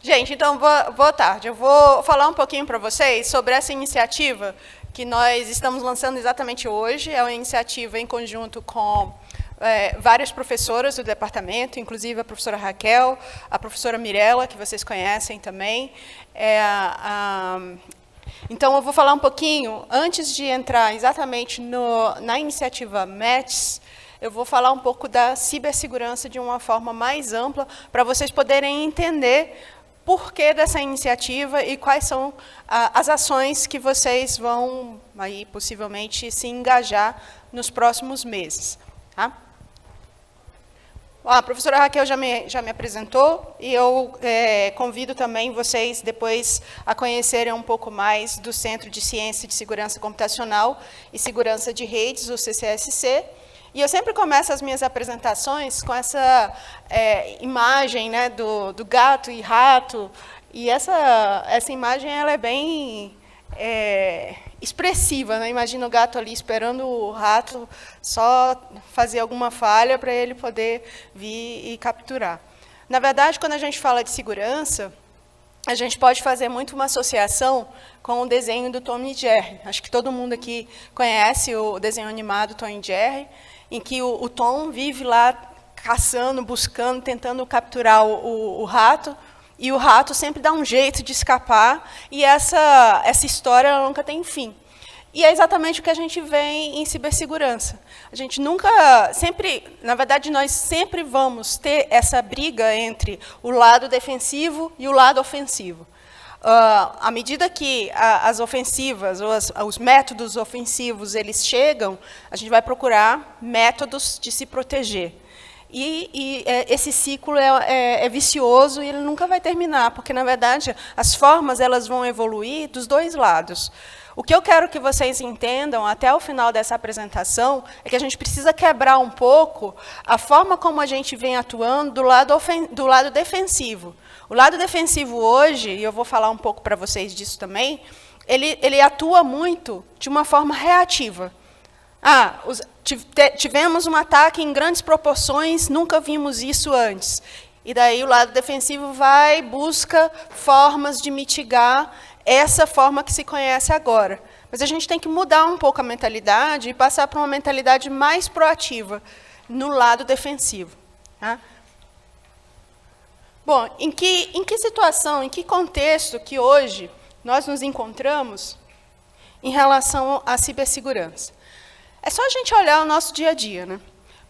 Gente, então, boa tarde. Eu vou falar um pouquinho para vocês sobre essa iniciativa que nós estamos lançando exatamente hoje. É uma iniciativa em conjunto com várias professoras do departamento, inclusive a professora Raquel, a professora Mirella, que vocês conhecem também. Então, eu vou falar um pouquinho, antes de entrar exatamente na iniciativa METS, eu vou falar um pouco da cibersegurança de uma forma mais ampla, para vocês poderem entender por que dessa iniciativa e quais são as ações que vocês vão, aí, possivelmente, se engajar nos próximos meses. Tá? A professora Raquel já me apresentou, e eu convido também vocês depois a conhecerem um pouco mais do Centro de Ciência de Segurança Computacional e Segurança de Redes, o CCSC. E eu sempre começo as minhas apresentações com essa imagem, né, do gato e rato, e essa imagem ela é bem expressiva, né? Imagina o gato ali esperando o rato só fazer alguma falha para ele poder vir e capturar. Na verdade, quando a gente fala de segurança, a gente pode fazer muito uma associação com o desenho do Tom e Jerry. Acho que todo mundo aqui conhece o desenho animado Tom e Jerry, em que o Tom vive lá caçando, buscando, tentando capturar o rato, e o rato sempre dá um jeito de escapar, e essa história ela nunca tem fim. E é exatamente o que a gente vê em cibersegurança. A gente na verdade, nós sempre vamos ter essa briga entre o lado defensivo e o lado ofensivo. À medida que as ofensivas, ou os métodos ofensivos, eles chegam, a gente vai procurar métodos de se proteger. E esse ciclo é vicioso e ele nunca vai terminar, porque, na verdade, as formas elas vão evoluir dos dois lados. O que eu quero que vocês entendam até o final dessa apresentação é que a gente precisa quebrar um pouco a forma como a gente vem atuando do lado defensivo. O lado defensivo hoje, e eu vou falar um pouco para vocês disso também, ele atua muito de uma forma reativa. Tivemos um ataque em grandes proporções, nunca vimos isso antes. E daí o lado defensivo busca formas de mitigar essa forma que se conhece agora. Mas a gente tem que mudar um pouco a mentalidade e passar para uma mentalidade mais proativa no lado defensivo. Tá? Bom, em que situação, em que contexto que hoje nós nos encontramos em relação à cibersegurança? É só a gente olhar o nosso dia a dia, né?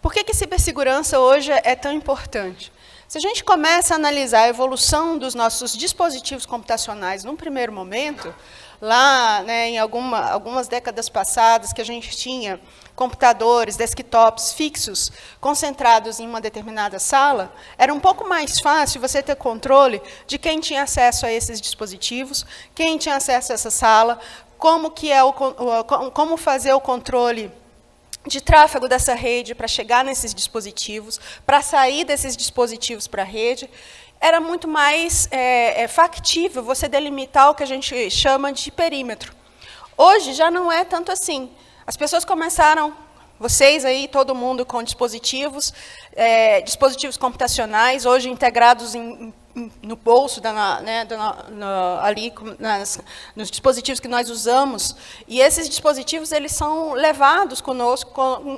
Por que cibersegurança hoje é tão importante? Se a gente começa a analisar a evolução dos nossos dispositivos computacionais num primeiro momento, lá, né, em algumas décadas passadas, que a gente tinha computadores, desktops fixos, concentrados em uma determinada sala, era um pouco mais fácil você ter controle de quem tinha acesso a esses dispositivos, quem tinha acesso a essa sala, como fazer o controle de tráfego dessa rede para chegar nesses dispositivos, para sair desses dispositivos para a rede. Era muito mais factível você delimitar o que a gente chama de perímetro. Hoje já não é tanto assim. As pessoas começaram, vocês aí, todo mundo com dispositivos computacionais, hoje integrados no bolso, ali nos dispositivos que nós usamos, e esses dispositivos eles são levados conosco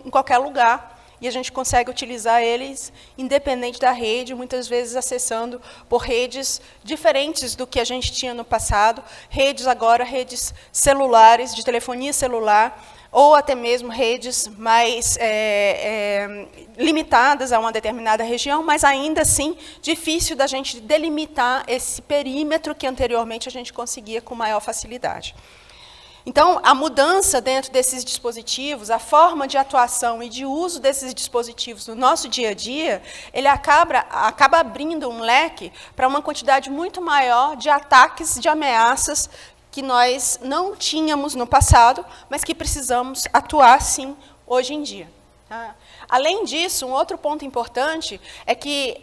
em qualquer lugar, e a gente consegue utilizar eles independente da rede, muitas vezes acessando por redes diferentes do que a gente tinha no passado, redes celulares, de telefonia celular, ou até mesmo redes mais limitadas a uma determinada região, mas ainda assim difícil da gente delimitar esse perímetro que anteriormente a gente conseguia com maior facilidade. Então, a mudança dentro desses dispositivos, a forma de atuação e de uso desses dispositivos no nosso dia a dia, ele acaba abrindo um leque para uma quantidade muito maior de ataques, de ameaças, que nós não tínhamos no passado, mas que precisamos atuar, sim, hoje em dia. Além disso, um outro ponto importante é que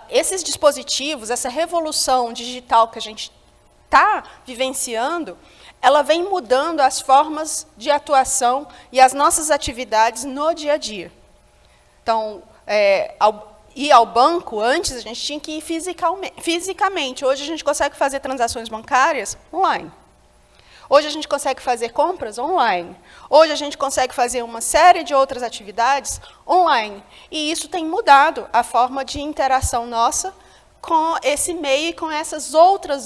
esses dispositivos, essa revolução digital que a gente está vivenciando, ela vem mudando as formas de atuação e as nossas atividades no dia a dia. Então, ir ao banco, antes a gente tinha que ir fisicamente. Hoje a gente consegue fazer transações bancárias online. Hoje a gente consegue fazer compras online. Hoje a gente consegue fazer uma série de outras atividades online. E isso tem mudado a forma de interação nossa com esse meio e com essas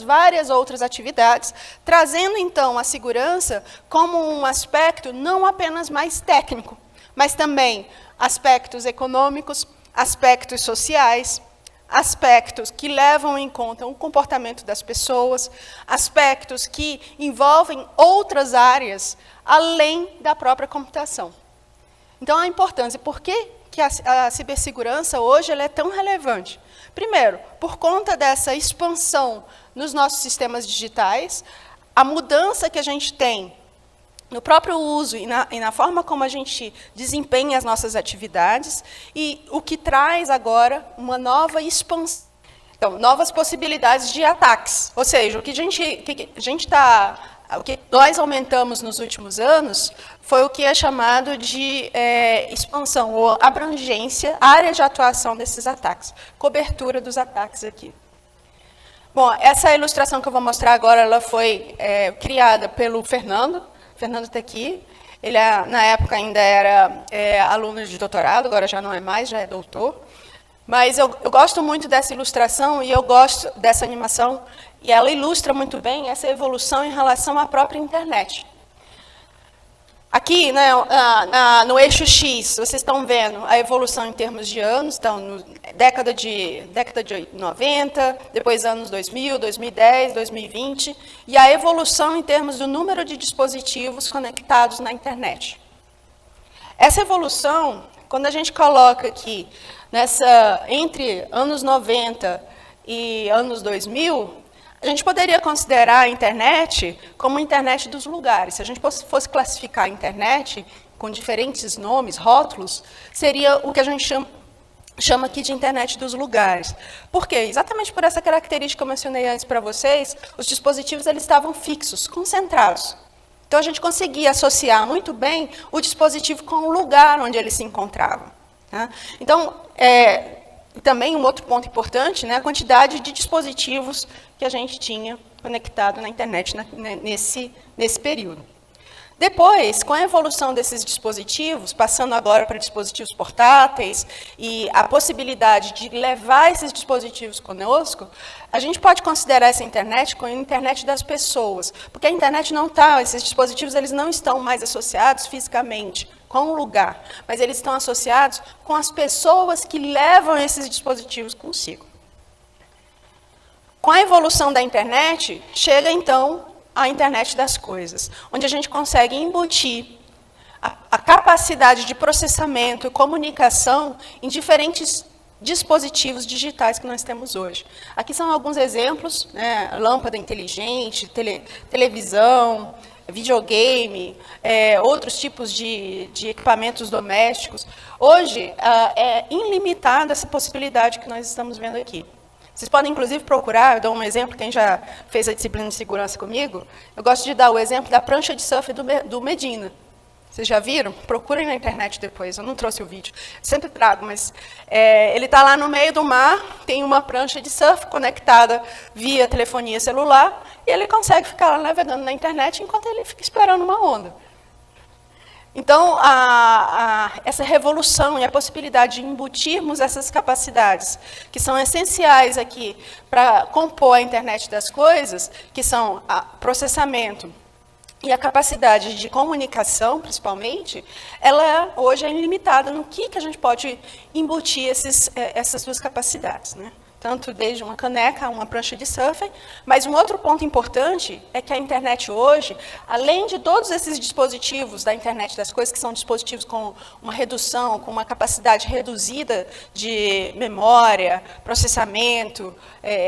várias outras atividades, trazendo, então, a segurança como um aspecto não apenas mais técnico, mas também aspectos econômicos, aspectos sociais, aspectos que levam em conta o comportamento das pessoas, aspectos que envolvem outras áreas, além da própria computação. Então, a importância, por que a cibersegurança hoje ela é tão relevante? Primeiro, por conta dessa expansão nos nossos sistemas digitais, a mudança que a gente tem no próprio uso e na forma como a gente desempenha as nossas atividades, e o que traz agora uma nova expansão, então, novas possibilidades de ataques. Ou seja, o que nós aumentamos nos últimos anos foi o que é chamado de expansão ou abrangência, área de atuação desses ataques, cobertura dos ataques aqui. Bom, essa ilustração que eu vou mostrar agora, ela foi criada pelo Fernando. Fernando está aqui. Ele, na época, ainda era aluno de doutorado, agora já não é mais, já é doutor. Mas eu gosto muito dessa ilustração e eu gosto dessa animação, e ela ilustra muito bem essa evolução em relação à própria internet. Aqui, né, no eixo X, vocês estão vendo a evolução em termos de anos, então, década de 90, depois anos 2000, 2010, 2020, e a evolução em termos do número de dispositivos conectados na internet. Essa evolução, quando a gente coloca aqui, entre anos 90 e anos 2000, a gente poderia considerar a internet como a internet dos lugares. Se a gente fosse classificar a internet com diferentes nomes, rótulos, seria o que a gente chama aqui de internet dos lugares. Por quê? Exatamente por essa característica que eu mencionei antes para vocês, os dispositivos eles estavam fixos, concentrados. Então, a gente conseguia associar muito bem o dispositivo com o lugar onde ele se encontrava. Tá? Então, também um outro ponto importante, né, a quantidade de dispositivos que a gente tinha conectado na internet nesse período. Depois, com a evolução desses dispositivos, passando agora para dispositivos portáteis e a possibilidade de levar esses dispositivos conosco, a gente pode considerar essa internet como a internet das pessoas, porque a internet não está, esses dispositivos eles não estão mais associados fisicamente com o lugar, mas eles estão associados com as pessoas que levam esses dispositivos consigo. Com a evolução da internet, chega então a internet das coisas, onde a gente consegue embutir a capacidade de processamento e comunicação em diferentes dispositivos digitais que nós temos hoje. Aqui são alguns exemplos, né, lâmpada inteligente, televisão, videogame, outros tipos de equipamentos domésticos. Hoje, é ilimitada essa possibilidade que nós estamos vendo aqui. Vocês podem, inclusive, procurar, eu dou um exemplo, quem já fez a disciplina de segurança comigo, eu gosto de dar o exemplo da prancha de surf do Medina. Vocês já viram? Procurem na internet depois, eu não trouxe o vídeo. Sempre trago, mas ele está lá no meio do mar, tem uma prancha de surf conectada via telefonia celular, e ele consegue ficar lá navegando na internet enquanto ele fica esperando uma onda. Então, essa revolução e a possibilidade de embutirmos essas capacidades, que são essenciais aqui para compor a internet das coisas, que são o processamento e a capacidade de comunicação, principalmente, ela hoje é ilimitada no que a gente pode embutir essas duas capacidades, né? Tanto desde uma caneca a uma prancha de surf. Mas um outro ponto importante é que a internet hoje, além de todos esses dispositivos da internet das coisas, que são dispositivos com uma redução, com uma capacidade reduzida de memória, processamento,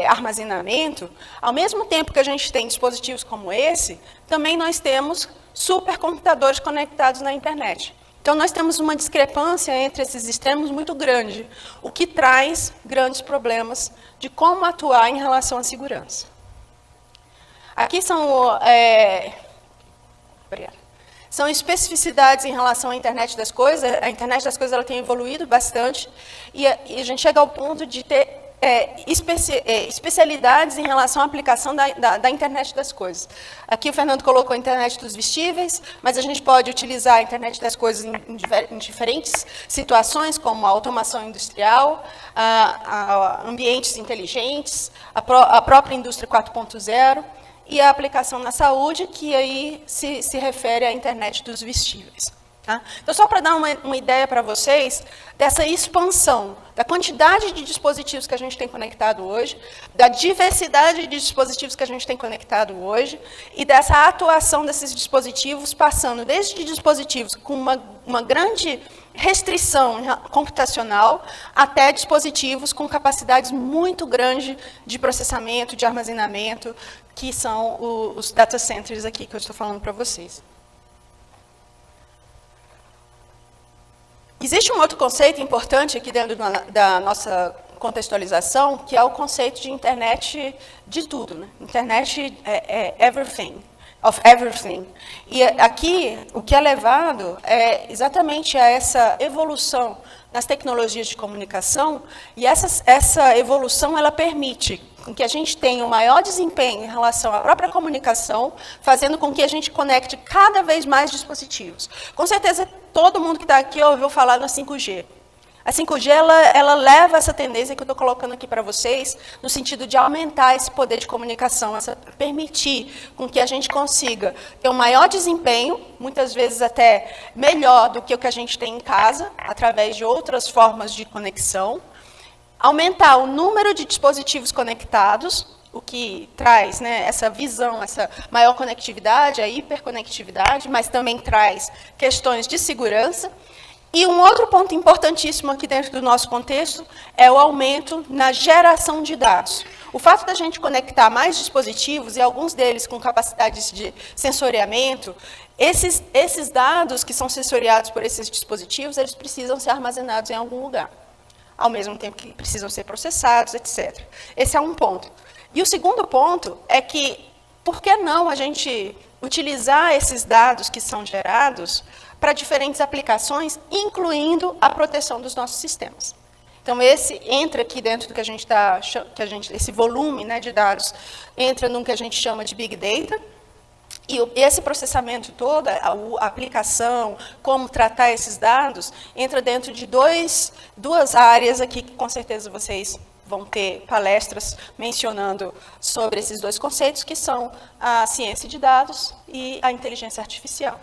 armazenamento, ao mesmo tempo que a gente tem dispositivos como esse, também nós temos supercomputadores conectados na internet. Então, nós temos uma discrepância entre esses extremos muito grande, o que traz grandes problemas de como atuar em relação à segurança. Aqui são são especificidades em relação à internet das coisas. A internet das coisas ela tem evoluído bastante, e a gente chega ao ponto de ter especialidades em relação à aplicação da internet das coisas. Aqui o Fernando colocou a internet dos vestíveis, mas a gente pode utilizar a internet das coisas em diferentes situações, como a automação industrial, ambientes inteligentes, a própria indústria 4.0, e a aplicação na saúde, que aí se refere à internet dos vestíveis. Tá? Então, só para dar uma ideia para vocês dessa expansão, da quantidade de dispositivos que a gente tem conectado hoje, da diversidade de dispositivos que a gente tem conectado hoje, e dessa atuação desses dispositivos, passando desde dispositivos com uma grande restrição computacional, até dispositivos com capacidades muito grandes de processamento, de armazenamento, que são os data centers aqui que eu estou falando para vocês. Existe um outro conceito importante aqui dentro da nossa contextualização, que é o conceito de internet de tudo, né? Internet everything, of everything. E aqui, o que é levado é exatamente a essa evolução nas tecnologias de comunicação, e essa evolução ela permite que a gente tenha um maior desempenho em relação à própria comunicação, fazendo com que a gente conecte cada vez mais dispositivos. Com certeza, todo mundo que está aqui ouviu falar na 5G. A 5G ela leva essa tendência que eu estou colocando aqui para vocês, no sentido de aumentar esse poder de comunicação, permitir com que a gente consiga ter um maior desempenho, muitas vezes até melhor do que o que a gente tem em casa, através de outras formas de conexão, aumentar o número de dispositivos conectados, o que traz, né, essa visão, essa maior conectividade, a hiperconectividade, mas também traz questões de segurança. E um outro ponto importantíssimo aqui dentro do nosso contexto é o aumento na geração de dados. O fato da gente conectar mais dispositivos, e alguns deles com capacidades de sensoriamento, esses dados que são sensoriados por esses dispositivos, eles precisam ser armazenados em algum lugar, ao mesmo tempo que precisam ser processados, etc. Esse é um ponto. E o segundo ponto é que, por que não a gente utilizar esses dados que são gerados para diferentes aplicações, incluindo a proteção dos nossos sistemas? Então, esse entra aqui dentro do que a gente está, esse volume, né, de dados, entra no que a gente chama de Big Data. E esse processamento todo, a aplicação, como tratar esses dados, entra dentro de duas áreas aqui que, com certeza, vocês vão ter palestras mencionando sobre esses dois conceitos, que são a ciência de dados e a inteligência artificial.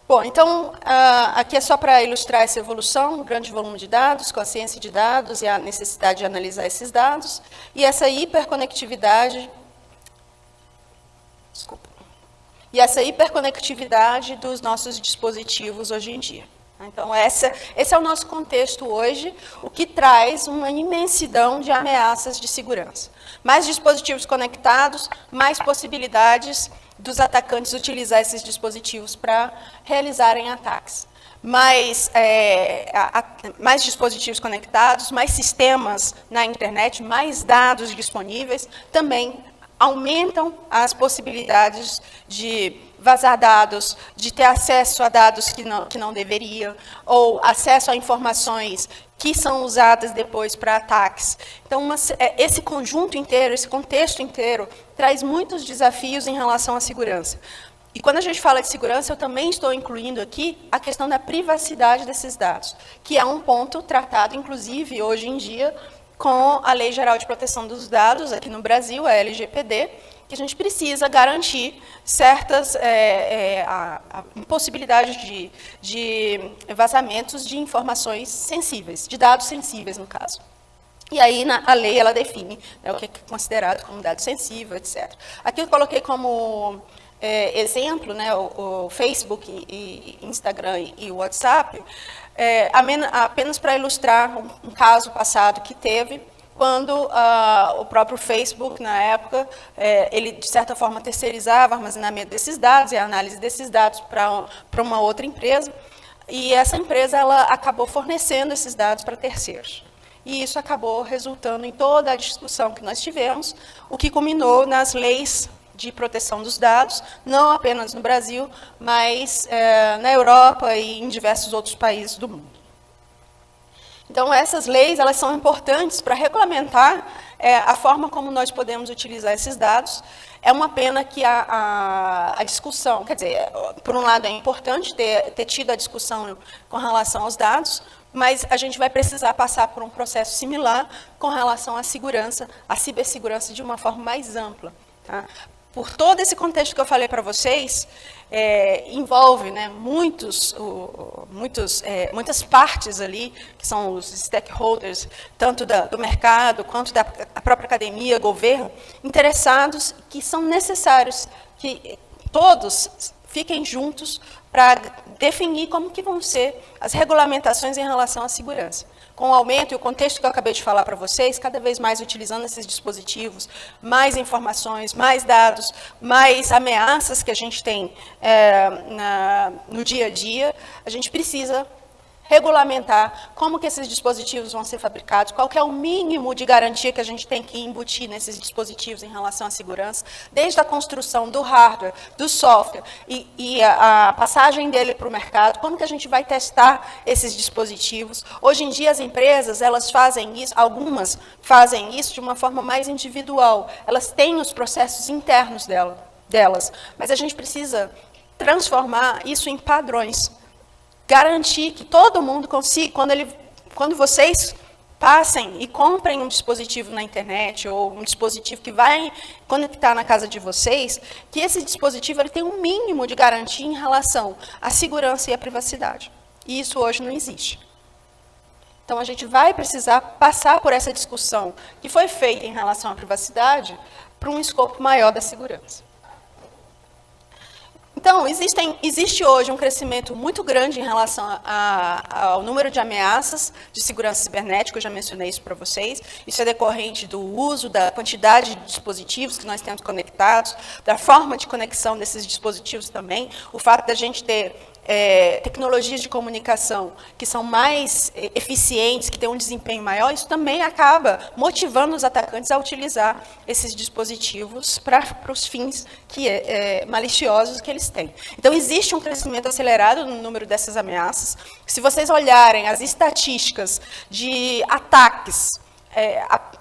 Bom, então, aqui é só para ilustrar essa evolução, o grande volume de dados, com a ciência de dados e a necessidade de analisar esses dados, e essa hiperconectividade, dos nossos dispositivos hoje em dia. Então, esse é o nosso contexto hoje, o que traz uma imensidão de ameaças de segurança. Mais dispositivos conectados, mais possibilidades dos atacantes utilizar esses dispositivos para realizarem ataques. Mais dispositivos conectados, mais sistemas na internet, mais dados disponíveis, também aumentam as possibilidades de vazar dados, de ter acesso a dados que não deveria, ou acesso a informações que são usadas depois para ataques. Então, esse conjunto inteiro, esse contexto inteiro, traz muitos desafios em relação à segurança. E quando a gente fala de segurança, eu também estou incluindo aqui a questão da privacidade desses dados, que é um ponto tratado, inclusive, hoje em dia, com a Lei Geral de Proteção dos Dados, aqui no Brasil, a LGPD, que a gente precisa garantir certas possibilidades de vazamentos de informações sensíveis, de dados sensíveis, no caso. E aí, a lei, ela define, né, o que é considerado como dado sensível, etc. Aqui eu coloquei como exemplo, né, o Facebook, e Instagram e o WhatsApp, apenas para ilustrar um caso passado que teve, quando o próprio Facebook, na época, ele, de certa forma, terceirizava o armazenamento desses dados e a análise desses dados para uma outra empresa, e essa empresa ela acabou fornecendo esses dados para terceiros. E isso acabou resultando em toda a discussão que nós tivemos, o que culminou nas leis de proteção dos dados, não apenas no Brasil, mas na Europa e em diversos outros países do mundo. Então, essas leis elas são importantes para regulamentar a forma como nós podemos utilizar esses dados. É uma pena que a discussão, quer dizer, por um lado é importante ter tido a discussão com relação aos dados, mas a gente vai precisar passar por um processo similar com relação à segurança, à cibersegurança de uma forma mais ampla. Tá? Por todo esse contexto que eu falei para vocês, envolve, né, muitas partes ali, que são os stakeholders, tanto do mercado quanto da própria academia, governo, interessados, que são necessários que todos fiquem juntos para definir como que vão ser as regulamentações em relação à segurança. Com o aumento e o contexto que eu acabei de falar para vocês, cada vez mais utilizando esses dispositivos, mais informações, mais dados, mais ameaças que a gente tem no dia a dia, a gente precisa regulamentar como que esses dispositivos vão ser fabricados, qual que é o mínimo de garantia que a gente tem que embutir nesses dispositivos em relação à segurança, desde a construção do hardware, do software e a passagem dele para o mercado, como que a gente vai testar esses dispositivos. Hoje em dia as empresas, elas fazem isso, algumas fazem isso de uma forma mais individual, elas têm os processos internos delas, mas a gente precisa transformar isso em padrões, garantir que todo mundo consiga, quando vocês passem e comprem um dispositivo na internet ou um dispositivo que vai conectar na casa de vocês, que esse dispositivo ele tem um mínimo de garantia em relação à segurança e à privacidade. E isso hoje não existe. Então, a gente vai precisar passar por essa discussão que foi feita em relação à privacidade para um escopo maior da segurança. Então, existe hoje um crescimento muito grande em relação ao número de ameaças de segurança cibernética, eu já mencionei isso para vocês. Isso é decorrente do uso, da quantidade de dispositivos que nós temos conectados, da forma de conexão desses dispositivos também, o fato da gente ter tecnologias de comunicação que são mais eficientes, que têm um desempenho maior, isso também acaba motivando os atacantes a utilizar esses dispositivos para os fins maliciosos que eles têm. Então, existe um crescimento acelerado no número dessas ameaças. Se vocês olharem as estatísticas de ataques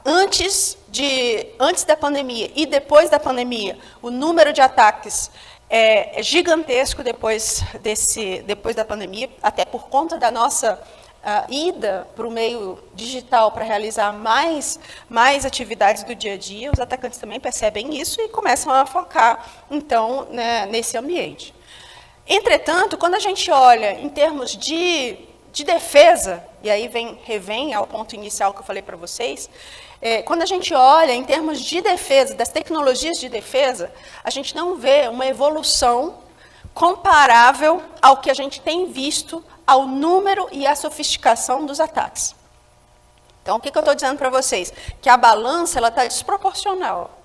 antes da pandemia e depois da pandemia, o número de ataques é gigantesco depois da pandemia, até por conta da nossa ida para o meio digital para realizar mais atividades do dia a dia. Os atacantes também percebem isso e começam a focar, então, né, nesse ambiente. Entretanto, quando a gente olha em termos de defesa, e aí revém ao ponto inicial que eu falei para vocês, quando a gente olha em termos de defesa, das tecnologias de defesa, a gente não vê uma evolução comparável ao que a gente tem visto ao número e à sofisticação dos ataques. Então, o que eu estou dizendo para vocês? Que a balança está desproporcional.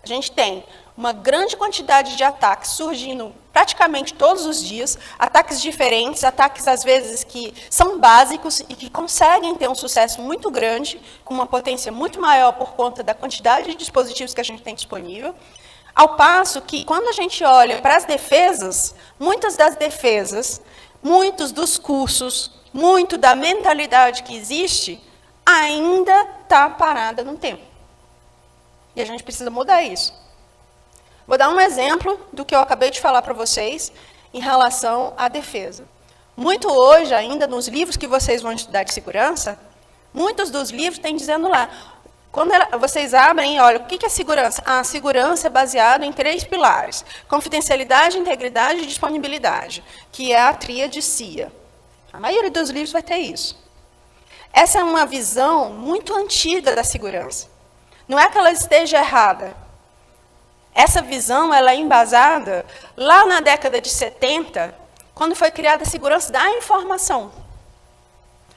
A gente tem uma grande quantidade de ataques surgindo praticamente todos os dias, ataques diferentes, ataques às vezes que são básicos e que conseguem ter um sucesso muito grande, com uma potência muito maior por conta da quantidade de dispositivos que a gente tem disponível, ao passo que, quando a gente olha para as defesas, muitas das defesas, muitos dos cursos, muito da mentalidade que existe, ainda está parada no tempo. E a gente precisa mudar isso. Vou dar um exemplo do que eu acabei de falar para vocês em relação à defesa. Muito hoje, ainda nos livros que vocês vão estudar de segurança, muitos dos livros têm dizendo lá, quando vocês abrem, olha, o que é segurança? A segurança é baseada em 3 pilares: confidencialidade, integridade e disponibilidade, que é a tríade CIA. A maioria dos livros vai ter isso. Essa é uma visão muito antiga da segurança. Não é que ela esteja errada. Essa visão ela é embasada lá na década de 70, quando foi criada a segurança da informação.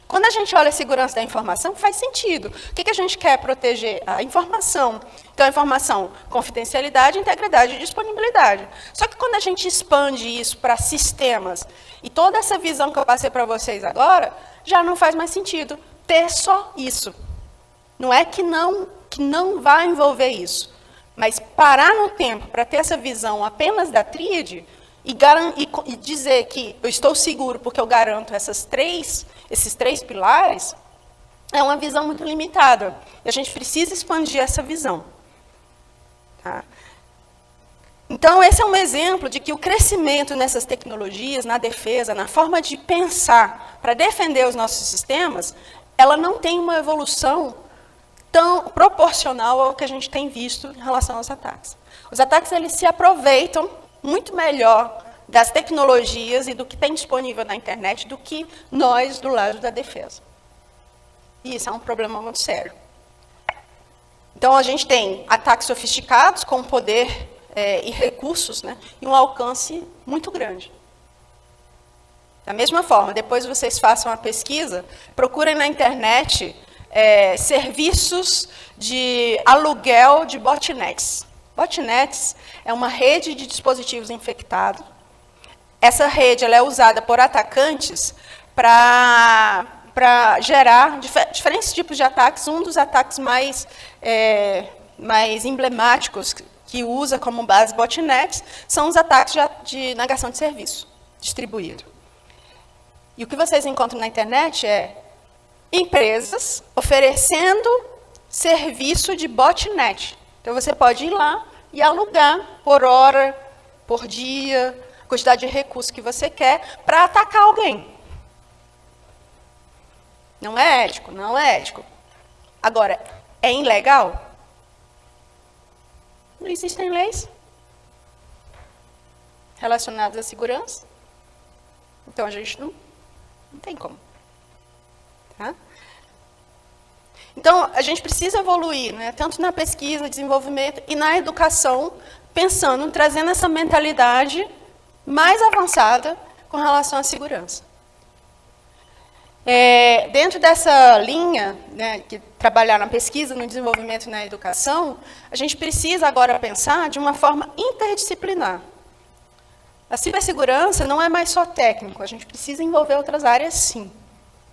Quando a gente olha a segurança da informação, faz sentido. O que a gente quer proteger? A informação. Então, a informação, confidencialidade, integridade e disponibilidade. Só que quando a gente expande isso para sistemas, e toda essa visão que eu passei para vocês agora, já não faz mais sentido ter só isso. Não é que não vai envolver isso. Mas parar no tempo para ter essa visão apenas da tríade e dizer que eu estou seguro porque eu garanto esses três pilares, é uma visão muito limitada. E a gente precisa expandir essa visão. Tá? Então, esse é um exemplo de que o crescimento nessas tecnologias, na defesa, na forma de pensar para defender os nossos sistemas, ela não tem uma evolução tão proporcional ao que a gente tem visto em relação aos ataques. Os ataques eles se aproveitam muito melhor das tecnologias e do que tem disponível na internet do que nós do lado da defesa. E isso é um problema muito sério. Então, a gente tem ataques sofisticados com poder e recursos, né, e um alcance muito grande. Da mesma forma, depois vocês façam a pesquisa, procurem na internet serviços de aluguel de botnets. Botnets é uma rede de dispositivos infectados. Essa rede ela é usada por atacantes para gerar diferentes tipos de ataques. Um dos ataques mais emblemáticos que usa como base botnets são os ataques de negação de serviço distribuído. E o que vocês encontram na internet é empresas oferecendo serviço de botnet. Então, você pode ir lá e alugar por hora, por dia, a quantidade de recursos que você quer para atacar alguém. Não é ético, não é ético. Agora, é ilegal? Não existem leis relacionadas à segurança. Então, a gente não tem como. Tá? Então, a gente precisa evoluir, né, tanto na pesquisa, desenvolvimento e na educação, pensando, trazendo essa mentalidade mais avançada com relação à segurança. Dentro dessa linha, né, que trabalhar na pesquisa, no desenvolvimento e na educação, a gente precisa agora pensar de uma forma interdisciplinar. A cibersegurança não é mais só técnico, a gente precisa envolver outras áreas, sim.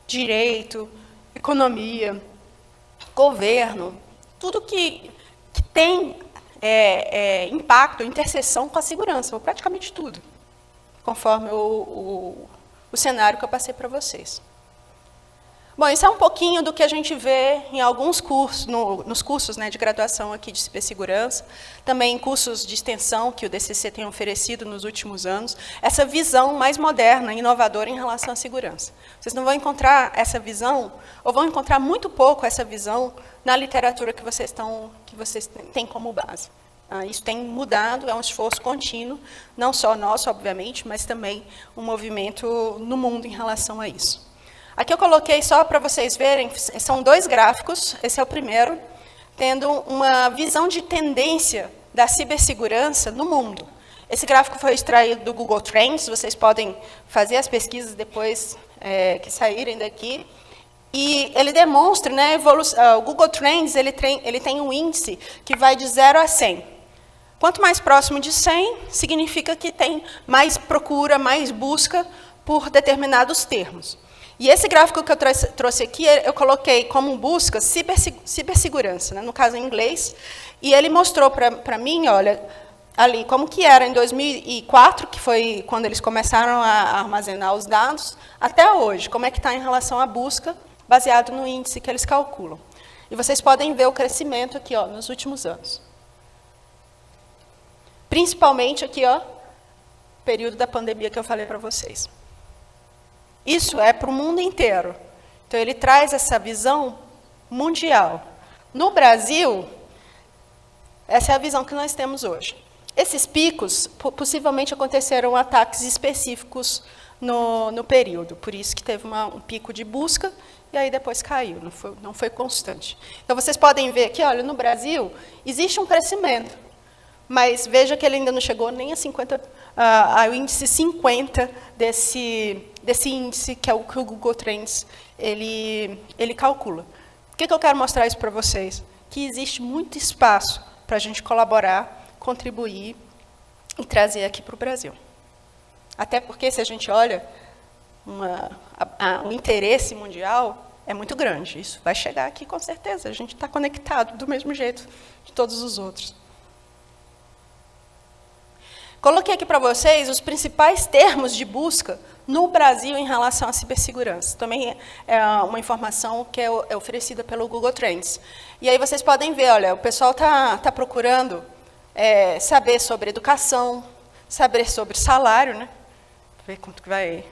Direito, economia, governo, tudo que tem impacto, interseção com a segurança, ou praticamente tudo, conforme o cenário que eu passei para vocês. Bom, isso é um pouquinho do que a gente vê em alguns cursos, nos cursos, né, de graduação aqui de cibersegurança, também em cursos de extensão que o DCC tem oferecido nos últimos anos, essa visão mais moderna, inovadora em relação à segurança. Vocês não vão encontrar essa visão, ou vão encontrar muito pouco essa visão na literatura que vocês têm como base. Isso tem mudado, é um esforço contínuo, não só nosso, obviamente, mas também um movimento no mundo em relação a isso. Aqui eu coloquei só para vocês verem, são dois gráficos, esse é o primeiro, tendo uma visão de tendência da cibersegurança no mundo. Esse gráfico foi extraído do Google Trends, vocês podem fazer as pesquisas depois que saírem daqui. E ele demonstra, né, o Google Trends ele tem um índice que vai de 0 a 100. Quanto mais próximo de 100, significa que tem mais procura, mais busca por determinados termos. E esse gráfico que eu trouxe aqui, eu coloquei como busca cibersegurança, né, no caso em inglês, e ele mostrou para mim, olha, ali como que era em 2004, que foi quando eles começaram a armazenar os dados, até hoje, como é que está em relação à busca, baseado no índice que eles calculam. E vocês podem ver o crescimento aqui, ó, nos últimos anos. Principalmente aqui, ó, período da pandemia que eu falei para vocês. Isso é para o mundo inteiro. Então, ele traz essa visão mundial. No Brasil, essa é a visão que nós temos hoje. Esses picos, possivelmente aconteceram ataques específicos no período, por isso que teve um pico de busca, e aí depois caiu, não foi constante. Então, vocês podem ver aqui, olha, no Brasil, existe um crescimento, mas veja que ele ainda não chegou nem ao índice 50 desse índice, que é o que o Google Trends ele calcula. Por que eu quero mostrar isso para vocês? Que existe muito espaço para a gente colaborar, contribuir e trazer aqui para o Brasil. Até porque, se a gente olha, o interesse mundial é muito grande. Isso vai chegar aqui com certeza. A gente está conectado do mesmo jeito de todos os outros. Coloquei aqui para vocês os principais termos de busca no Brasil em relação à cibersegurança. Também é uma informação que é oferecida pelo Google Trends. E aí vocês podem ver, olha, o pessoal está procurando saber sobre educação, saber sobre salário, né? Ver quanto que vai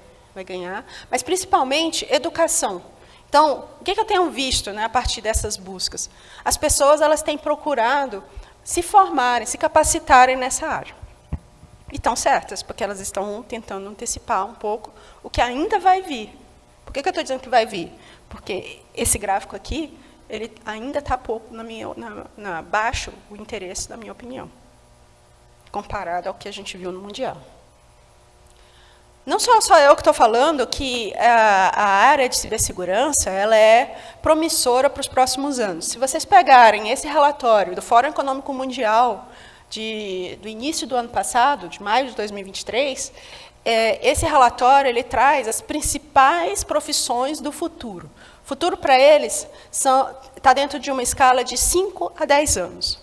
ganhar, mas principalmente educação. Então, o que eu tenho visto, né, a partir dessas buscas? As pessoas elas têm procurado se formarem, se capacitarem nessa área. E estão certas, porque elas estão tentando antecipar um pouco o que ainda vai vir. Por que eu estou dizendo que vai vir? Porque esse gráfico aqui, ele ainda está pouco baixo o interesse, na minha opinião, comparado ao que a gente viu no Mundial. Não só eu que estou falando que a área de cibersegurança ela é promissora para os próximos anos. Se vocês pegarem esse relatório do Fórum Econômico Mundial do início do ano passado, de maio de 2023, esse relatório ele traz as principais profissões do futuro. O futuro para eles está dentro de uma escala de 5 a 10 anos.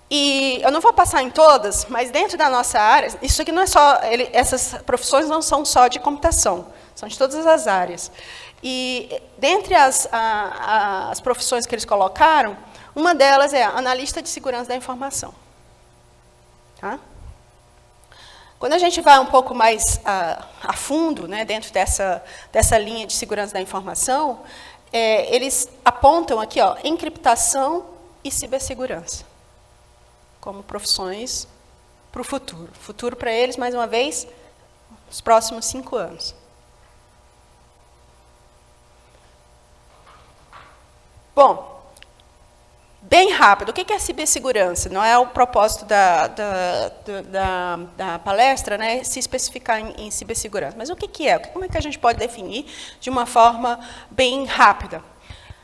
E eu não vou passar em todas, mas dentro da nossa área, isso aqui não é só, essas profissões não são só de computação, são de todas as áreas. E dentre as profissões que eles colocaram, uma delas é analista de segurança da informação. Tá? Quando a gente vai um pouco mais a fundo, né, dentro dessa linha de segurança da informação, eles apontam aqui, ó, encriptação e cibersegurança como profissões para o futuro. Futuro para eles, mais uma vez, os próximos 5 anos. Bom, bem rápido, o que é cibersegurança? Não é o propósito da palestra, né, se especificar em cibersegurança. Mas o que é? Como é que a gente pode definir de uma forma bem rápida?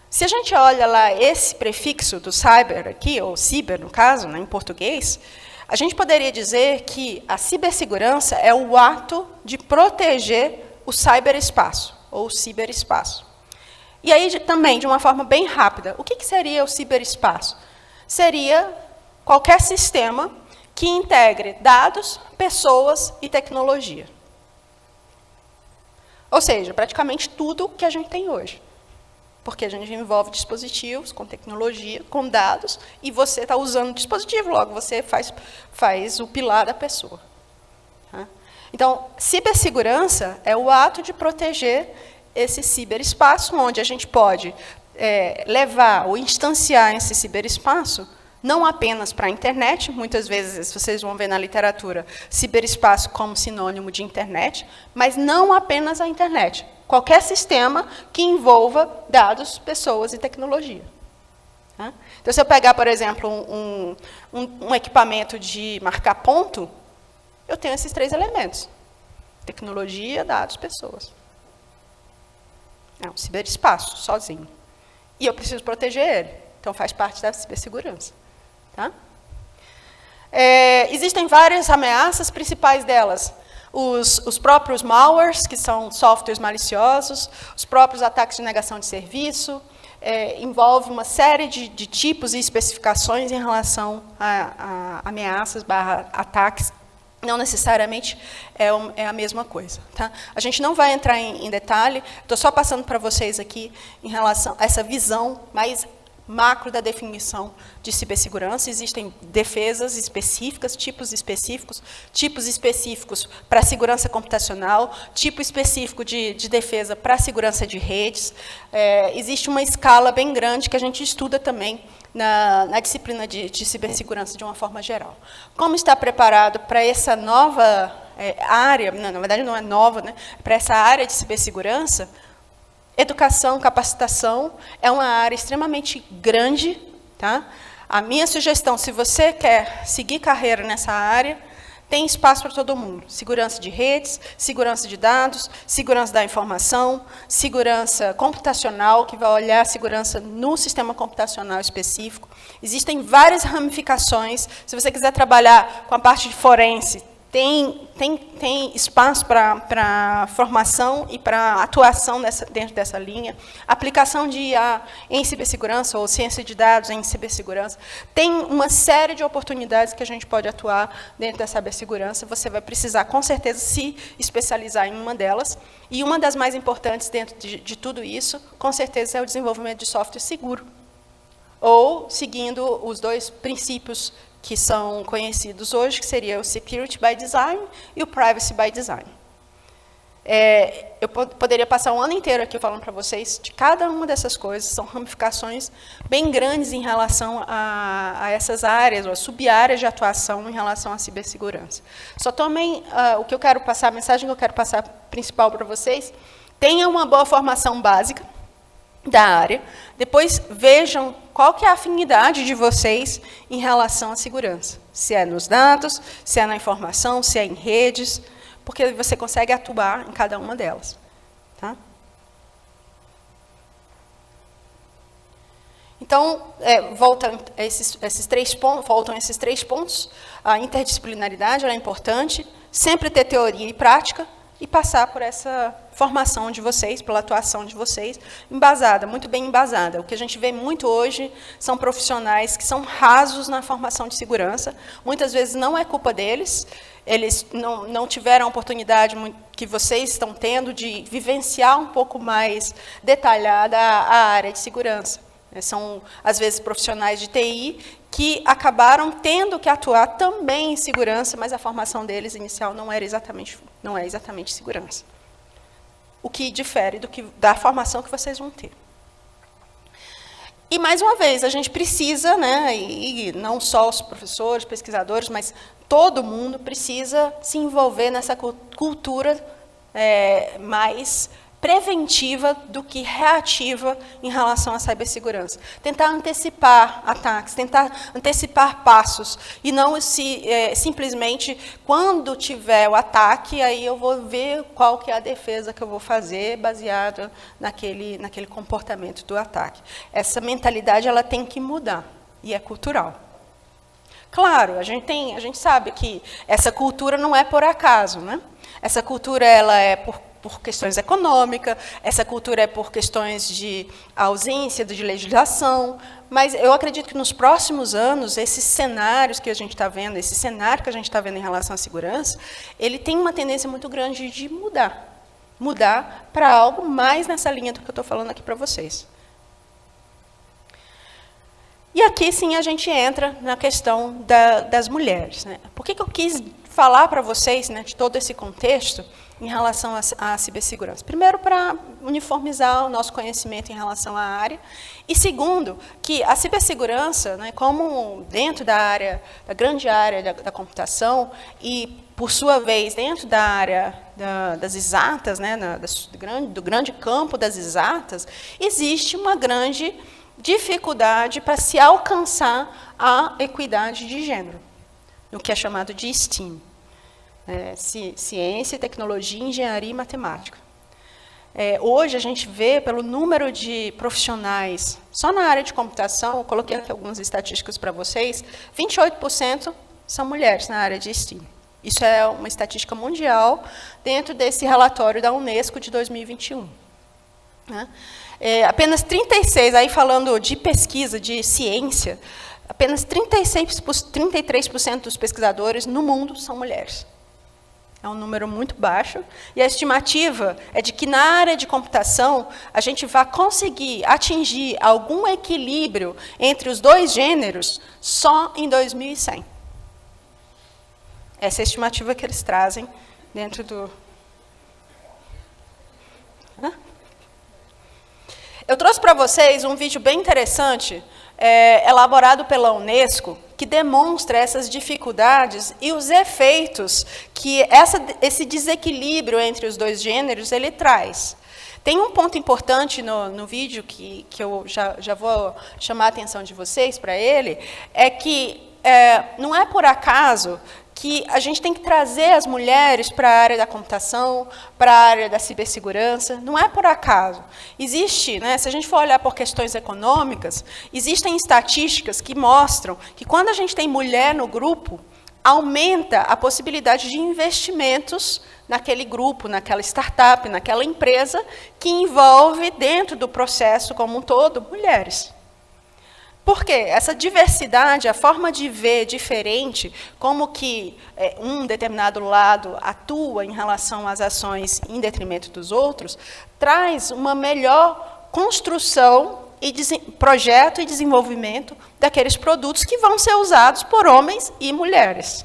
Se a gente olha lá esse prefixo do cyber aqui, ou ciber no caso, né, em português, a gente poderia dizer que a cibersegurança é o ato de proteger o cyberespaço, ou o ciberespaço. E aí, também, de uma forma bem rápida, o que seria o ciberespaço? Seria qualquer sistema que integre dados, pessoas e tecnologia. Ou seja, praticamente tudo que a gente tem hoje. Porque a gente envolve dispositivos com tecnologia, com dados, e você está usando o dispositivo, logo você faz o pilar da pessoa. Tá? Então, cibersegurança é o ato de proteger esse ciberespaço, onde a gente pode levar ou instanciar esse ciberespaço, não apenas para a internet, muitas vezes vocês vão ver na literatura ciberespaço como sinônimo de internet, mas não apenas a internet. Qualquer sistema que envolva dados, pessoas e tecnologia. Tá? Então, se eu pegar, por exemplo, um equipamento de marcar ponto, eu tenho esses 3 elementos. Tecnologia, dados, pessoas. É um ciberespaço, sozinho. E eu preciso proteger ele. Então, faz parte da cibersegurança. Tá? Existem várias ameaças, principais delas. Os próprios malwares, que são softwares maliciosos, os próprios ataques de negação de serviço, envolve uma série de tipos e especificações em relação a ameaças / ataques. Não necessariamente é a mesma coisa. Tá? A gente não vai entrar em detalhe, estou só passando para vocês aqui em relação a essa visão mais macro da definição de cibersegurança. Existem defesas específicas, tipos específicos para segurança computacional, tipo específico de defesa para segurança de redes. Existe uma escala bem grande que a gente estuda também na disciplina de cibersegurança de uma forma geral. Como está preparado para essa nova área, na verdade não é nova, né, para essa área de cibersegurança? Educação, capacitação é uma área extremamente grande. Tá? A minha sugestão, se você quer seguir carreira nessa área, tem espaço para todo mundo. Segurança de redes, segurança de dados, segurança da informação, segurança computacional, que vai olhar a segurança no sistema computacional específico. Existem várias ramificações. Se você quiser trabalhar com a parte de forense, tem espaço para formação e para atuação dentro dessa linha, aplicação de IA em cibersegurança ou ciência de dados em cibersegurança. Tem uma série de oportunidades que a gente pode atuar dentro da cibersegurança. Você vai precisar, com certeza, se especializar em uma delas. E uma das mais importantes dentro de tudo isso, com certeza, é o desenvolvimento de software seguro. Ou seguindo os dois princípios que são conhecidos hoje, que seria o Security by Design e o Privacy by Design. Eu poderia passar um ano inteiro aqui falando para vocês de cada uma dessas coisas, são ramificações bem grandes em relação a essas áreas, ou sub-áreas de atuação em relação à cibersegurança. Só tomem o que eu quero passar, a mensagem que eu quero passar principal para vocês, tenham uma boa formação básica da área, depois vejam qual que é a afinidade de vocês em relação à segurança. Se é nos dados, se é na informação, se é em redes, porque você consegue atuar em cada uma delas. Tá? Então, voltam esses três pontos. A interdisciplinaridade é importante, sempre ter teoria e prática, e passar por essa formação de vocês, pela atuação de vocês, embasada, muito bem embasada. O que a gente vê muito hoje são profissionais que são rasos na formação de segurança. Muitas vezes não é culpa deles, eles não tiveram a oportunidade que vocês estão tendo de vivenciar um pouco mais detalhada a área de segurança. São, às vezes, profissionais de TI que acabaram tendo que atuar também em segurança, mas a formação deles inicial não é exatamente segurança. O que difere da formação que vocês vão ter. E, mais uma vez, a gente precisa, e não só os professores, pesquisadores, mas todo mundo precisa se envolver nessa cultura mais preventiva do que reativa em relação à cibersegurança. Tentar antecipar ataques, tentar antecipar passos, e não simplesmente, quando tiver o ataque, aí eu vou ver qual que é a defesa que eu vou fazer, baseada naquele comportamento do ataque. Essa mentalidade ela tem que mudar, e é cultural. Claro, a gente sabe que essa cultura não é por acaso, né? Essa cultura ela é por questões econômicas, essa cultura é por questões de ausência de legislação, mas eu acredito que nos próximos anos, esses cenários que a gente está vendo, esse cenário que a gente está vendo em relação à segurança, ele tem uma tendência muito grande de mudar para algo mais nessa linha do que eu estou falando aqui para vocês. E aqui, sim, a gente entra na questão das mulheres. Né? Por que eu quis falar para vocês, de todo esse contexto em relação à cibersegurança? Primeiro, para uniformizar o nosso conhecimento em relação à área. E segundo, que a cibersegurança, como dentro da grande área da computação, e, por sua vez, dentro da área das exatas, do grande campo das exatas, existe uma grande dificuldade para se alcançar a equidade de gênero, o que é chamado de STEAM. Ciência, tecnologia, engenharia e matemática. Hoje, a gente vê, pelo número de profissionais, só na área de computação, eu coloquei aqui algumas estatísticas para vocês, 28% são mulheres na área de STEAM. Isso é uma estatística mundial dentro desse relatório da Unesco de 2021. Apenas 36%, aí falando de pesquisa, de ciência, apenas 33% dos pesquisadores no mundo são mulheres. É um número muito baixo, e a estimativa é de que na área de computação a gente vai conseguir atingir algum equilíbrio entre os dois gêneros só em 2100. Essa é a estimativa que eles trazem dentro do... Eu trouxe para vocês um vídeo bem interessante, elaborado pela Unesco, que demonstra essas dificuldades e os efeitos que esse desequilíbrio entre os dois gêneros ele traz. Tem um ponto importante no vídeo que eu já vou chamar a atenção de vocês para ele, é que não é por acaso que a gente tem que trazer as mulheres para a área da computação, para a área da cibersegurança, não é por acaso. Existe, se a gente for olhar por questões econômicas, existem estatísticas que mostram que quando a gente tem mulher no grupo, aumenta a possibilidade de investimentos naquele grupo, naquela startup, naquela empresa que envolve dentro do processo como um todo mulheres. Por quê? Essa diversidade, a forma de ver diferente, como que um determinado lado atua em relação às ações em detrimento dos outros, traz uma melhor construção e projeto e desenvolvimento daqueles produtos que vão ser usados por homens e mulheres.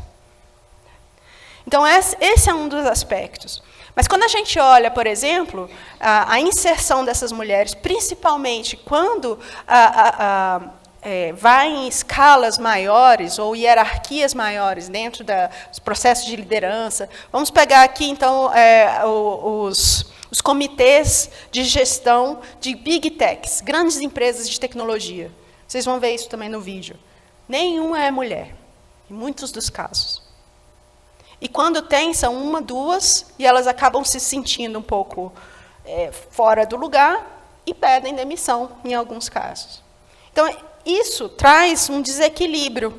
Então, esse é um dos aspectos. Mas quando a gente olha, por exemplo, a inserção dessas mulheres, principalmente quando vai em escalas maiores ou hierarquias maiores dentro dos processos de liderança. Vamos pegar aqui, então, os comitês de gestão de Big Techs, grandes empresas de tecnologia. Vocês vão ver isso também no vídeo. Nenhuma é mulher, em muitos dos casos. E quando tem, são uma, duas, e elas acabam se sentindo um pouco fora do lugar e pedem demissão, em alguns casos. Então, isso traz um desequilíbrio,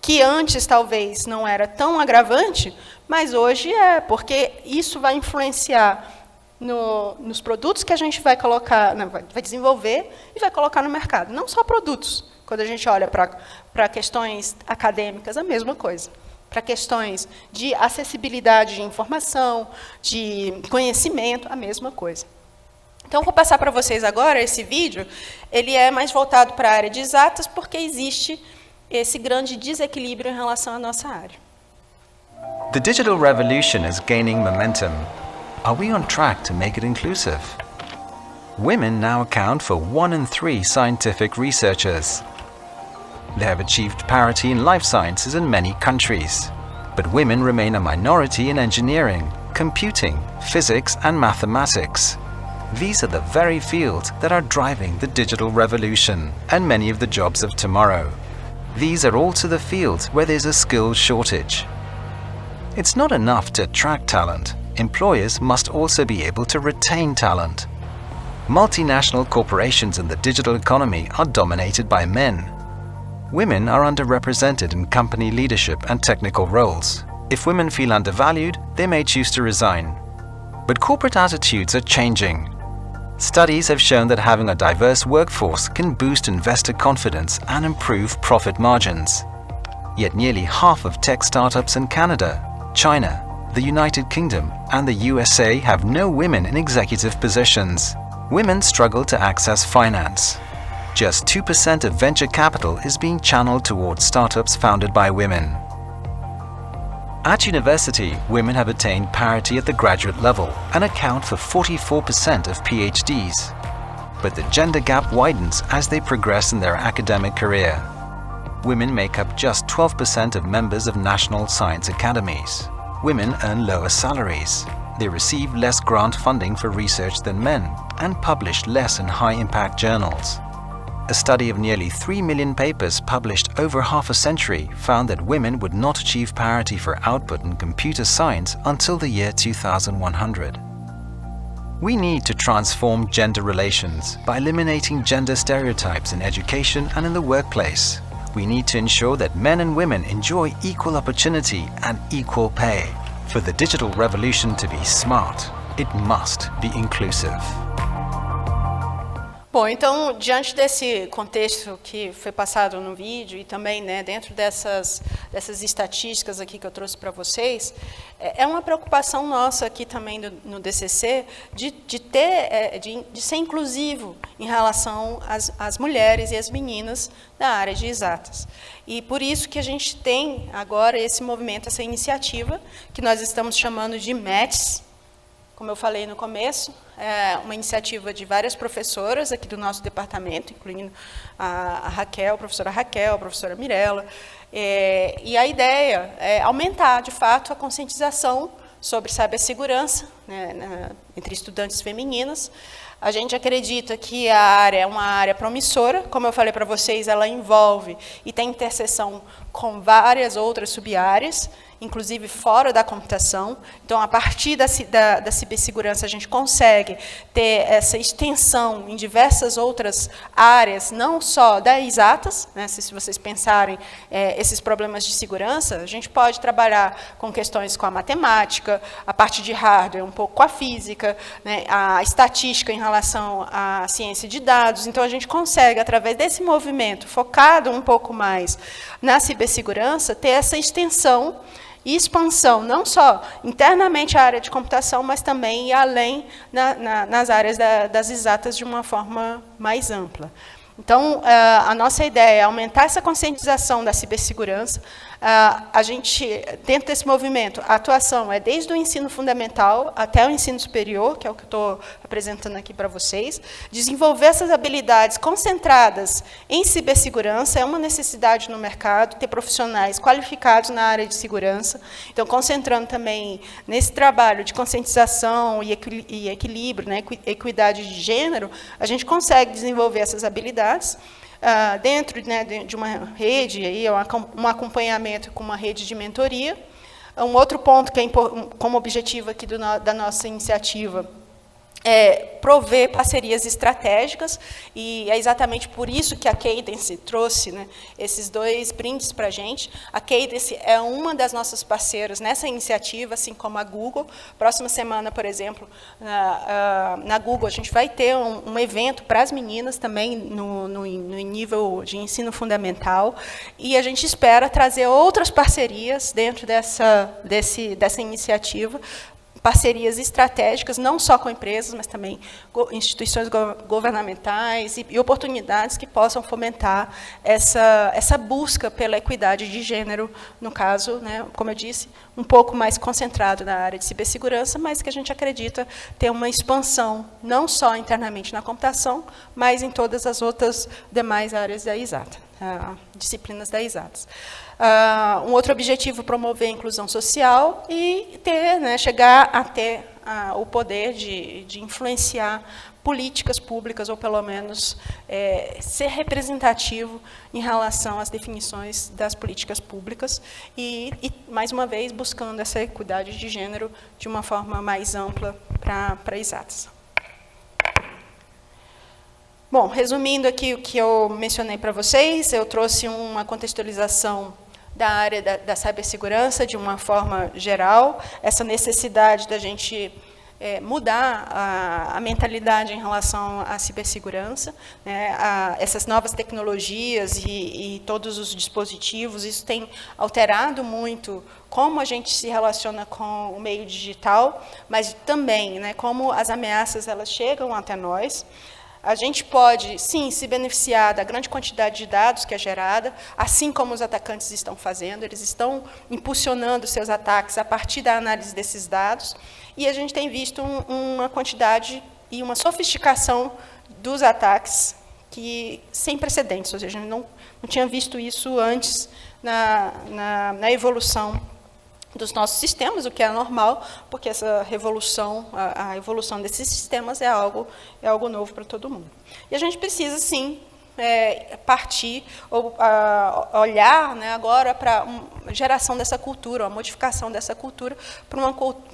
que antes talvez não era tão agravante, mas hoje porque isso vai influenciar nos produtos que a gente vai colocar, vai desenvolver e vai colocar no mercado. Não só produtos. Quando a gente olha para questões acadêmicas, a mesma coisa. Para questões de acessibilidade de informação, de conhecimento, a mesma coisa. Então, vou passar para vocês agora esse vídeo. Ele é mais voltado para a área de exatas, porque existe esse grande desequilíbrio em relação à nossa área. The digital revolution is gaining momentum. Are we on track to make it inclusive? Women now account for 1 in 3 scientific researchers. They have achieved parity in life sciences in many countries. But women remain a minority in engineering, computing, physics and mathematics. These are the very fields that are driving the digital revolution and many of the jobs of tomorrow. These are also the fields where there's a skills shortage. It's not enough to attract talent. Employers must also be able to retain talent. Multinational corporations in the digital economy are dominated by men. Women are underrepresented in company leadership and technical roles. If women feel undervalued, they may choose to resign. But corporate attitudes are changing. Studies have shown that having a diverse workforce can boost investor confidence and improve profit margins. Yet nearly half of tech startups in Canada, China, the United Kingdom and the USA have no women in executive positions. Women struggle to access finance. Just 2% of venture capital is being channeled towards startups founded by women. At university, women have attained parity at the graduate level and account for 44% of PhDs. But the gender gap widens as they progress in their academic career. Women make up just 12% of members of national science academies. Women earn lower salaries. They receive less grant funding for research than men and publish less in high-impact journals. A study of nearly 3 million papers published over half a century found that women would not achieve parity for output in computer science until the year 2100. We need to transform gender relations by eliminating gender stereotypes in education and in the workplace. We need to ensure that men and women enjoy equal opportunity and equal pay. For the digital revolution to be smart, it must be inclusive. Bom, então, diante desse contexto que foi passado no vídeo e também, dentro dessas estatísticas aqui que eu trouxe para vocês, é uma preocupação nossa aqui também no DCC de ser inclusivo em relação às mulheres e às meninas da área de exatas. E por isso que a gente tem agora esse movimento, essa iniciativa, que nós estamos chamando de METS, como eu falei no começo, é uma iniciativa de várias professoras aqui do nosso departamento, incluindo a Raquel, a professora Mirella. E a ideia é aumentar, de fato, a conscientização sobre cibersegurança né, entre estudantes femininas. A gente acredita que a área é uma área promissora, como eu falei para vocês, ela envolve e tem interseção com várias outras sub-áreas, inclusive fora da computação. Então, a partir da cibersegurança, a gente consegue ter essa extensão em diversas outras áreas, não só das exatas, né? Se vocês pensarem esses problemas de segurança, a gente pode trabalhar com questões com a matemática, a parte de hardware, um pouco com a física, né? A estatística em relação à ciência de dados. Então, a gente consegue, através desse movimento, focado um pouco mais na cibersegurança, ter essa extensão e expansão, não só internamente a área de computação, mas também e além nas áreas das exatas de uma forma mais ampla. Então, a nossa ideia é aumentar essa conscientização da cibersegurança. A gente, dentro desse movimento, a atuação é desde o ensino fundamental até o ensino superior, que é o que eu estou apresentando aqui para vocês. Desenvolver essas habilidades concentradas em cibersegurança é uma necessidade no mercado, ter profissionais qualificados na área de segurança. Então, concentrando também nesse trabalho de conscientização e equilíbrio, né, equidade de gênero, a gente consegue desenvolver essas habilidades. Dentro, né, de uma rede, aí, um acompanhamento com uma rede de mentoria. Um outro ponto que é como objetivo aqui da nossa iniciativa é prover parcerias estratégicas, e é exatamente por isso que a Cadence trouxe, né, esses 2 brindes para a gente. A Cadence é uma das nossas parceiras nessa iniciativa, assim como a Google. Próxima semana, por exemplo, na Google, a gente vai ter um evento para as meninas também, no nível de ensino fundamental, e a gente espera trazer outras parcerias dentro dessa iniciativa, parcerias estratégicas, não só com empresas, mas também instituições governamentais e oportunidades que possam fomentar essa busca pela equidade de gênero, no caso, né, como eu disse, um pouco mais concentrado na área de cibersegurança, mas que a gente acredita ter uma expansão, não só internamente na computação, mas em todas as outras demais áreas da exata, disciplinas da exatas. Um outro objetivo, promover a inclusão social e chegar a ter o poder de influenciar políticas públicas, ou pelo menos ser representativo em relação às definições das políticas públicas e, mais uma vez, buscando essa equidade de gênero de uma forma mais ampla para exatas. Bom, resumindo aqui o que eu mencionei para vocês, eu trouxe uma contextualização da área da cibersegurança de uma forma geral, essa necessidade da gente mudar a mentalidade em relação à cibersegurança, né, essas novas tecnologias e todos os dispositivos, isso tem alterado muito como a gente se relaciona com o meio digital, mas também, né, como as ameaças elas chegam até nós. A gente pode, sim, se beneficiar da grande quantidade de dados que é gerada, assim como os atacantes estão fazendo, eles estão impulsionando seus ataques a partir da análise desses dados, e a gente tem visto uma quantidade e uma sofisticação dos ataques que sem precedentes, ou seja, a gente não tinha visto isso antes na evolução dos nossos sistemas, o que é normal, porque essa revolução, a evolução desses sistemas é algo novo para todo mundo. E a gente precisa, sim, partir, ou olhar, né, agora para a geração dessa cultura, a modificação dessa cultura para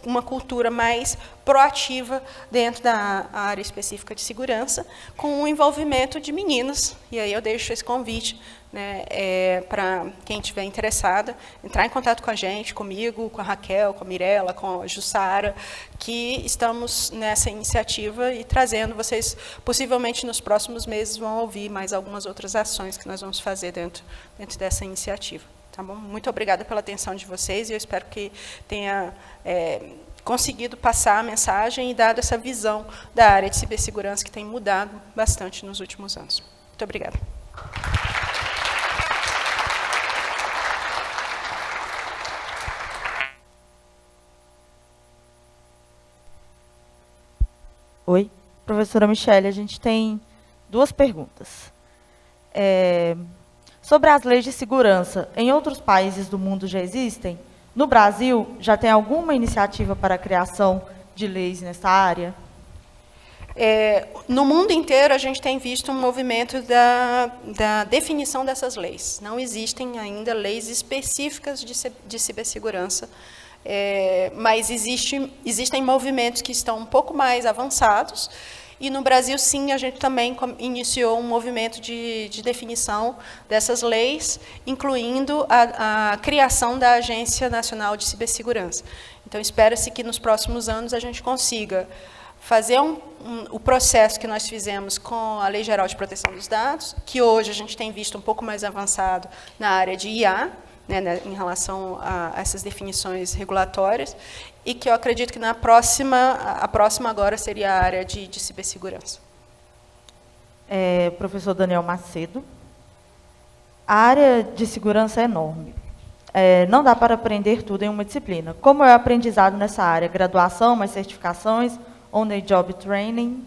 uma cultura mais proativa dentro da área específica de segurança, com o envolvimento de meninas. E aí eu deixo esse convite, né, para quem estiver interessada, entrar em contato com a gente, comigo, com a Raquel, com a Mirella, com a Jussara, que estamos nessa iniciativa e trazendo, vocês possivelmente nos próximos meses vão ouvir mais algumas outras ações que nós vamos fazer dentro dessa iniciativa. Tá bom? Muito obrigada pela atenção de vocês e eu espero que tenha conseguido passar a mensagem e dado essa visão da área de cibersegurança que tem mudado bastante nos últimos anos. Muito obrigada. Oi, professora Michele, a gente tem 2 perguntas. Sobre as leis de segurança, em outros países do mundo já existem? No Brasil, já tem alguma iniciativa para a criação de leis nessa área? No mundo inteiro, a gente tem visto um movimento da definição dessas leis. Não existem ainda leis específicas de cibersegurança, mas existem movimentos que estão um pouco mais avançados, e no Brasil, sim, a gente também iniciou um movimento de definição dessas leis, incluindo a criação da Agência Nacional de Cibersegurança. Então, espera-se que nos próximos anos a gente consiga fazer o processo que nós fizemos com a Lei Geral de Proteção dos Dados, que hoje a gente tem visto um pouco mais avançado na área de IA, né, em relação a essas definições regulatórias, e que eu acredito que a próxima agora seria a área de cibersegurança. Professor Daniel Macedo, a área de segurança é enorme. Não dá para aprender tudo em uma disciplina. Como é o aprendizado nessa área? Graduação, mais certificações, on-the-job training?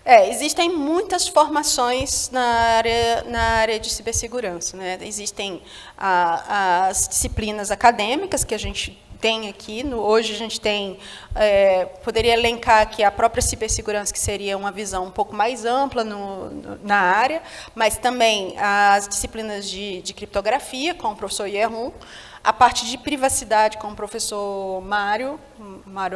Existem muitas formações na área de cibersegurança, né? Existem as disciplinas acadêmicas que a gente tem aqui. Hoje a gente tem, poderia elencar aqui a própria cibersegurança, que seria uma visão um pouco mais ampla na área, mas também as disciplinas de criptografia, com o professor Yerhun, a parte de privacidade com o professor Mário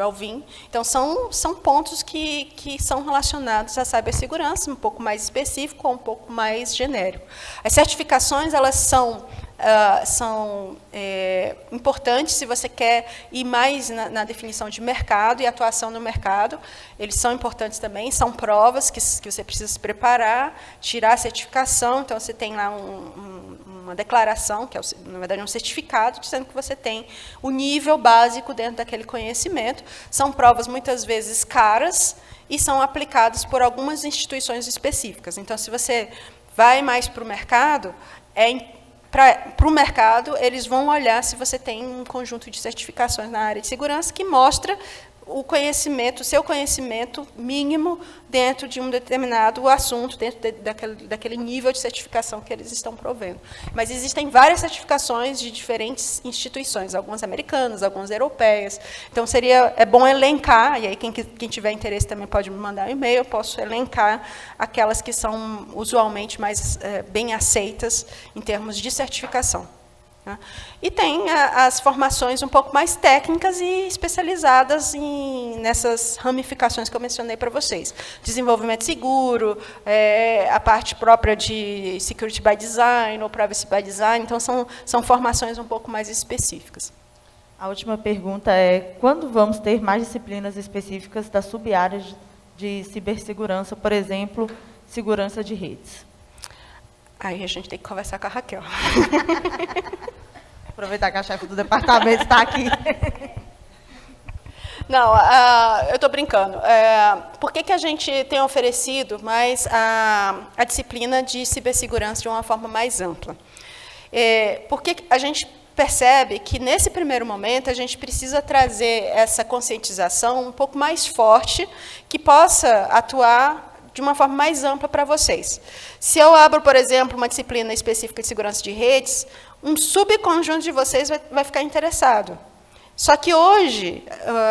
Alvim. Então, são pontos que são relacionados à cibersegurança, um pouco mais específico ou um pouco mais genérico. As certificações, elas são importantes se você quer ir mais na definição de mercado e atuação no mercado. Eles são importantes também, são provas que você precisa se preparar, tirar a certificação. Então, você tem lá uma declaração, que é, na verdade, um certificado, dizendo que você tem o nível básico dentro daquele conhecimento. São provas, muitas vezes, caras e são aplicadas por algumas instituições específicas. Então, se você vai mais para o mercado, para o mercado, eles vão olhar se você tem um conjunto de certificações na área de segurança que mostra o seu conhecimento mínimo dentro de um determinado assunto, dentro daquele nível de certificação que eles estão provendo. Mas existem várias certificações de diferentes instituições, algumas americanas, algumas europeias. Então, é bom elencar, e aí quem tiver interesse também pode me mandar um e-mail, eu posso elencar aquelas que são usualmente mais bem aceitas em termos de certificação. E tem as formações um pouco mais técnicas e especializadas nessas ramificações que eu mencionei para vocês. Desenvolvimento seguro, a parte própria de Security by Design ou Privacy by Design. Então, são formações um pouco mais específicas. A última pergunta é: quando vamos ter mais disciplinas específicas das sub-áreas de cibersegurança, por exemplo, segurança de redes? Aí a gente tem que conversar com a Raquel. Aproveitar que a chefe do departamento está aqui. Não, eu estou brincando. Por que a gente tem oferecido mais a disciplina de cibersegurança de uma forma mais ampla? Porque a gente percebe que, nesse primeiro momento, a gente precisa trazer essa conscientização um pouco mais forte, que possa atuar de uma forma mais ampla para vocês. Se eu abro, por exemplo, uma disciplina específica de segurança de redes, um subconjunto de vocês vai ficar interessado. Só que hoje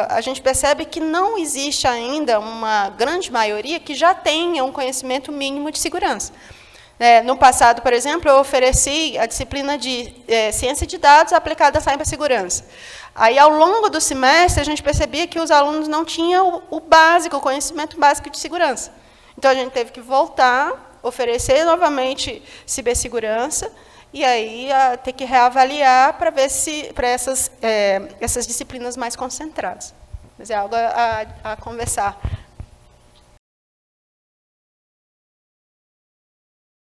a gente percebe que não existe ainda uma grande maioria que já tenha um conhecimento mínimo de segurança. No passado, por exemplo, eu ofereci a disciplina de ciência de dados aplicada à cibersegurança. Aí, ao longo do semestre, a gente percebia que os alunos não tinham o conhecimento básico de segurança. Então, a gente teve que voltar, oferecer novamente cibersegurança, e aí ter que reavaliar para ver se para essas disciplinas mais concentradas. Mas é algo a conversar